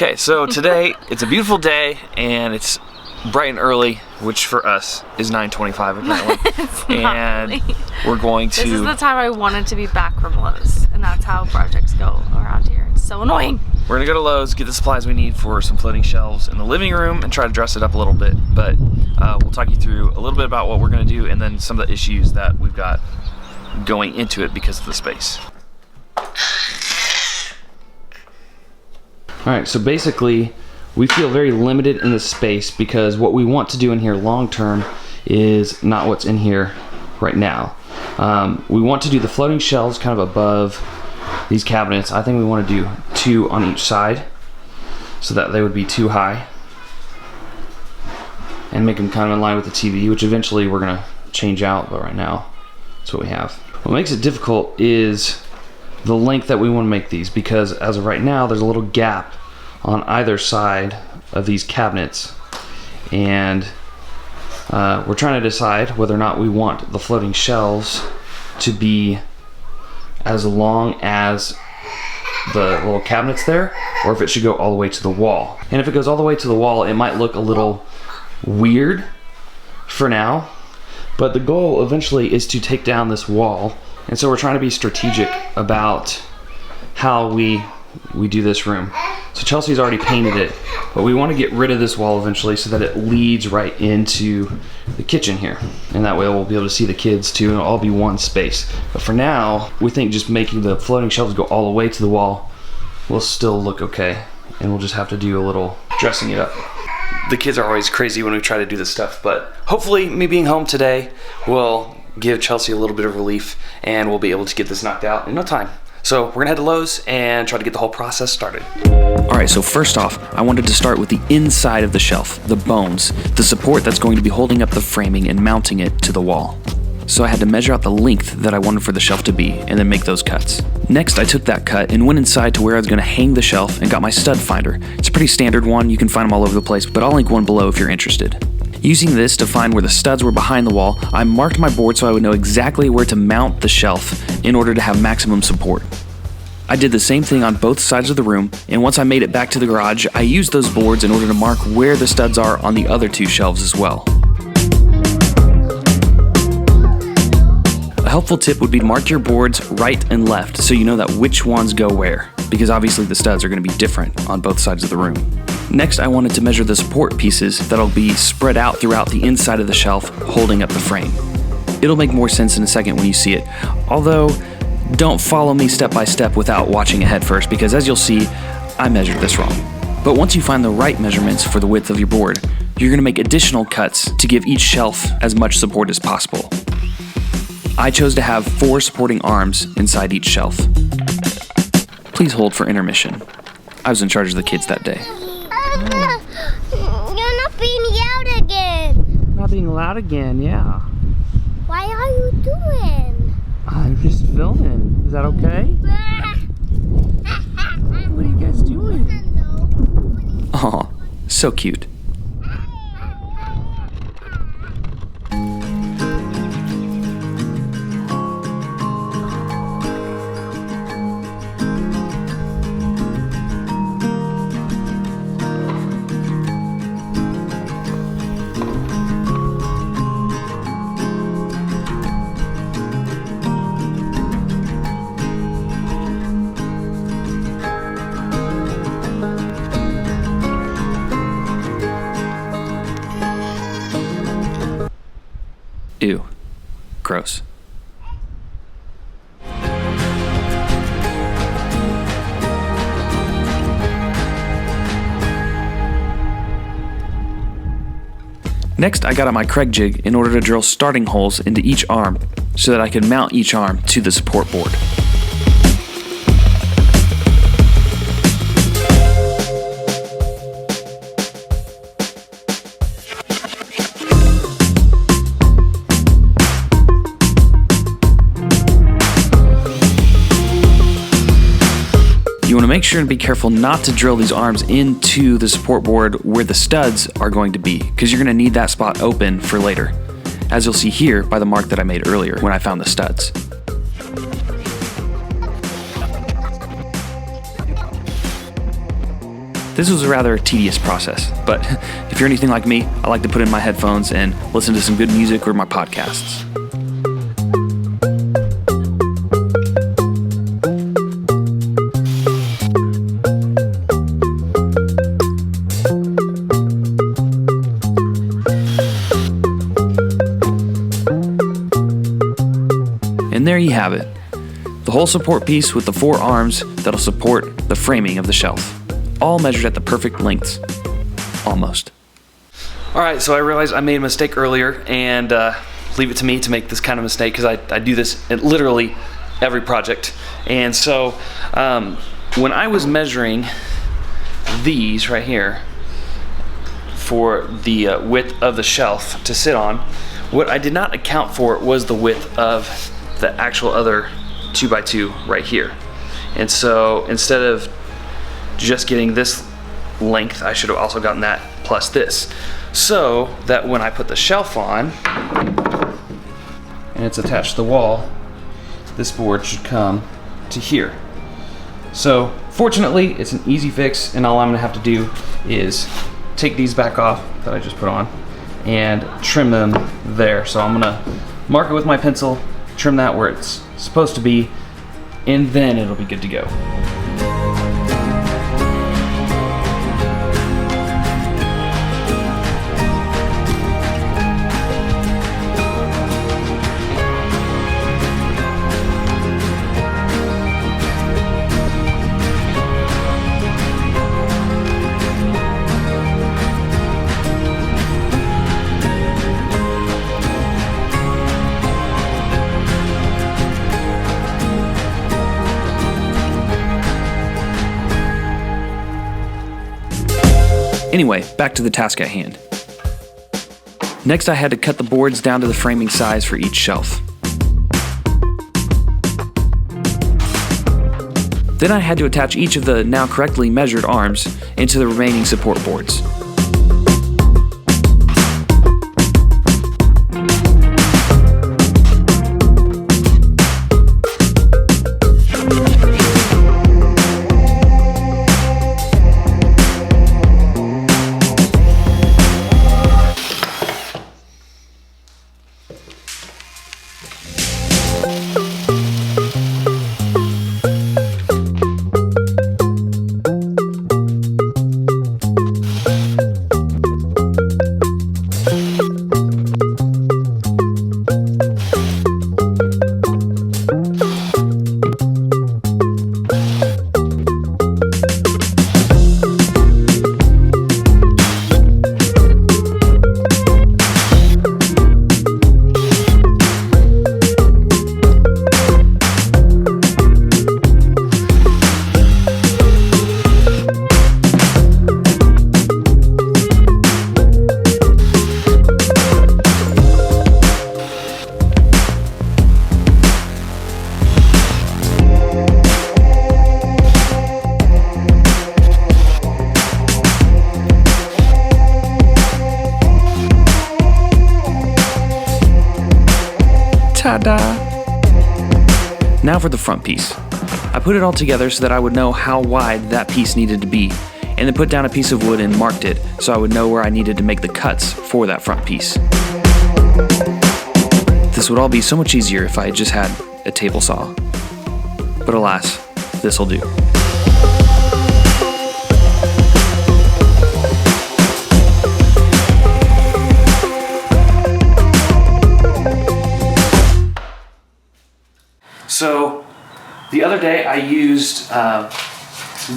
Okay, so today it's a beautiful day and it's bright and early, which for us is 9:25 apparently. And really. We're going to... This is the time I wanted to be back from Lowe's, and that's how projects go around here. It's so annoying. We're gonna go to Lowe's, get the supplies we need for some floating shelves in the living room and try to dress it up a little bit. But we'll talk you through a little bit about what we're gonna do and then some of the issues that we've got going into it because of the space. Alright, so basically we feel very limited in the space because what we want to do in here long term is not what's in here right now. We want to do the floating shelves kind of above these cabinets. I think we want to do 2 on each side so that they would be 2 high and make them kind of in line with the TV, which eventually we're going to change out, but right now that's what we have. What makes it difficult is the length that we want to make these, because as of right now there's a little gap on either side of these cabinets, and we're trying to decide whether or not we want the floating shelves to be as long as the little cabinets there, or if it should go all the way to the wall. And if it goes all the way to the wall, it might look a little weird for now, but the goal eventually is to take down this wall. And so we're trying to be strategic about how we do this room. So Chelsea's already painted it, but we want to get rid of this wall eventually so that it leads right into the kitchen here. And that way we'll be able to see the kids too, and it'll all be one space. But for now, we think just making the floating shelves go all the way to the wall will still look okay. And we'll just have to do a little dressing it up. The kids are always crazy when we try to do this stuff, but hopefully me being home today will give Chelsea a little bit of relief and we'll be able to get this knocked out in no time. So we're gonna head to Lowe's and try to get the whole process started. All right, so first off, I wanted to start with the inside of the shelf, the bones, the support that's going to be holding up the framing and mounting it to the wall. So I had to measure out the length that I wanted for the shelf to be and then make those cuts. Next, I took that cut and went inside to where I was gonna hang the shelf and got my stud finder. It's a pretty standard one, you can find them all over the place, but I'll link one below if you're interested. Using this to find where the studs were behind the wall, I marked my board so I would know exactly where to mount the shelf in order to have maximum support. I did the same thing on both sides of the room, and once I made it back to the garage, I used those boards in order to mark where the studs are on the other 2 shelves as well. A helpful tip would be to mark your boards right and left so you know that which ones go where, because obviously the studs are going to be different on both sides of the room. Next, I wanted to measure the support pieces that'll be spread out throughout the inside of the shelf, holding up the frame. It'll make more sense in a second when you see it, although don't follow me step by step without watching ahead first, because as you'll see, I measured this wrong. But once you find the right measurements for the width of your board, you're going to make additional cuts to give each shelf as much support as possible. I chose to have 4 supporting arms inside each shelf. Please hold for intermission. I was in charge of the kids that day. You're not being loud again. Not being loud again, yeah. Why are you doing? I'm just filming. Is that okay? What are you guys doing? Aw, so cute. Ew. Gross. Next, I got out my Kreg jig in order to drill starting holes into each arm so that I could mount each arm to the support board. You want to make sure and be careful not to drill these arms into the support board where the studs are going to be, because you're going to need that spot open for later, as you'll see here by the mark that I made earlier when I found the studs. This was a rather tedious process, but if you're anything like me, I like to put in my headphones and listen to some good music or my podcasts. And there you have it. The whole support piece with the 4 arms that'll support the framing of the shelf. All measured at the perfect lengths. Almost. Alright, so I realized I made a mistake earlier, and leave it to me to make this kind of mistake, because I do this at literally every project. And so, when I was measuring these right here for the width of the shelf to sit on, what I did not account for was the width of the actual other 2x2 right here. And so instead of just getting this length, I should have also gotten that plus this, so that when I put the shelf on and it's attached to the wall, this board should come to here. So fortunately, it's an easy fix, and all I'm gonna have to do is take these back off that I just put on and trim them there. So I'm gonna mark it with my pencil, trim that where it's supposed to be, and then it'll be good to go. Anyway, back to the task at hand. Next, I had to cut the boards down to the framing size for each shelf. Then I had to attach each of the now correctly measured arms into the remaining support boards. Ta-da! Now for the front piece. I put it all together so that I would know how wide that piece needed to be, and then put down a piece of wood and marked it so I would know where I needed to make the cuts for that front piece. This would all be so much easier if I had just had a table saw. But alas, this'll do. So the other day I used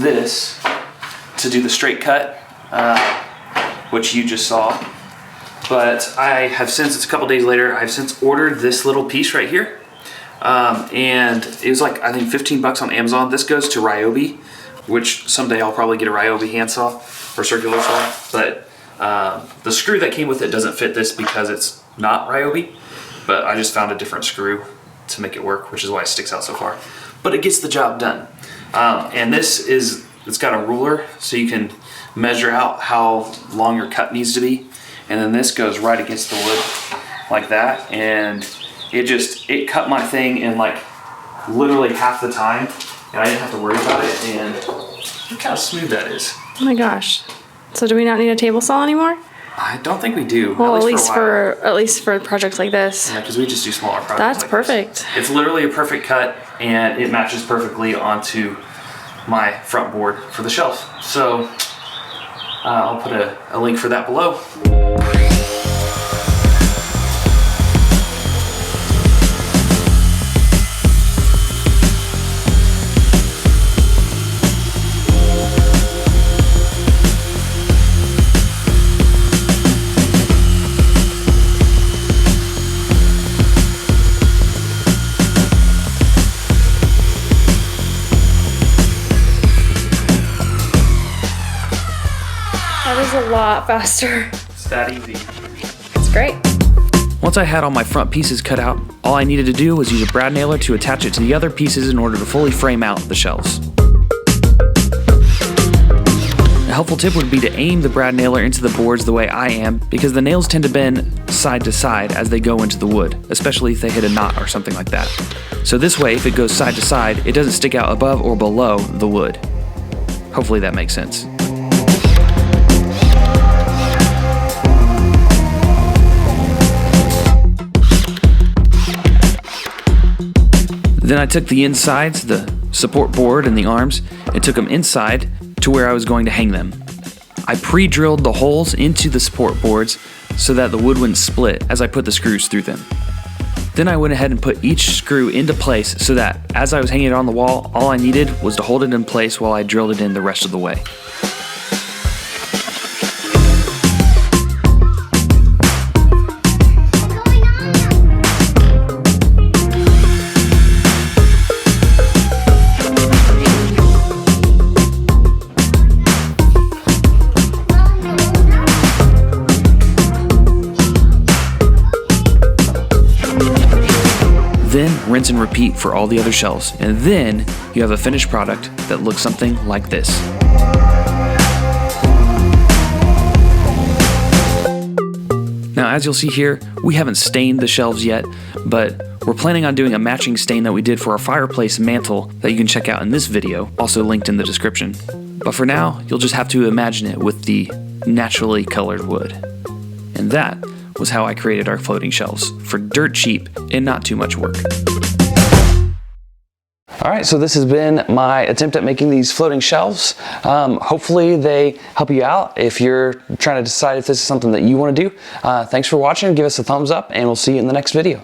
this to do the straight cut, which you just saw. But I have since, it's a couple days later, I've since ordered this little piece right here. And it was like, I think 15 bucks on Amazon. This goes to Ryobi, which someday I'll probably get a Ryobi handsaw or circular saw. But the screw that came with it doesn't fit this because it's not Ryobi. But I just found a different screw to make it work, which is why it sticks out so far. But it gets the job done. And this is, it's got a ruler so you can measure out how long your cut needs to be. And then this goes right against the wood like that. And it cut my thing in like literally half the time. and I didn't have to worry about it, and look how smooth that is. Oh my gosh. So do we not need a table saw anymore? I don't think we do. Well, at least for projects like this. Yeah, because we just do smaller projects. That's like perfect. This. It's literally a perfect cut, and it matches perfectly onto my front board for the shelf. So I'll put a link for that below. That is a lot faster. It's that easy. It's great. Once I had all my front pieces cut out, all I needed to do was use a brad nailer to attach it to the other pieces in order to fully frame out the shelves. A helpful tip would be to aim the brad nailer into the boards the way I am, because the nails tend to bend side to side as they go into the wood, especially if they hit a knot or something like that. So this way, if it goes side to side, it doesn't stick out above or below the wood. Hopefully that makes sense. Then I took the insides, the support board and the arms, and took them inside to where I was going to hang them. I pre-drilled the holes into the support boards so that the wood wouldn't split as I put the screws through them. Then I went ahead and put each screw into place so that as I was hanging it on the wall, all I needed was to hold it in place while I drilled it in the rest of the way. Then rinse and repeat for all the other shelves, and then you have a finished product that looks something like this. Now, as you'll see here, we haven't stained the shelves yet, but we're planning on doing a matching stain that we did for our fireplace mantle that you can check out in this video, also linked in the description. But for now, you'll just have to imagine it with the naturally colored wood. And that was how I created our floating shelves for dirt cheap and not too much work. All right, so this has been my attempt at making these floating shelves. Hopefully they help you out if you're trying to decide if this is something that you want to do. Thanks for watching. Give us a thumbs up, and we'll see you in the next video.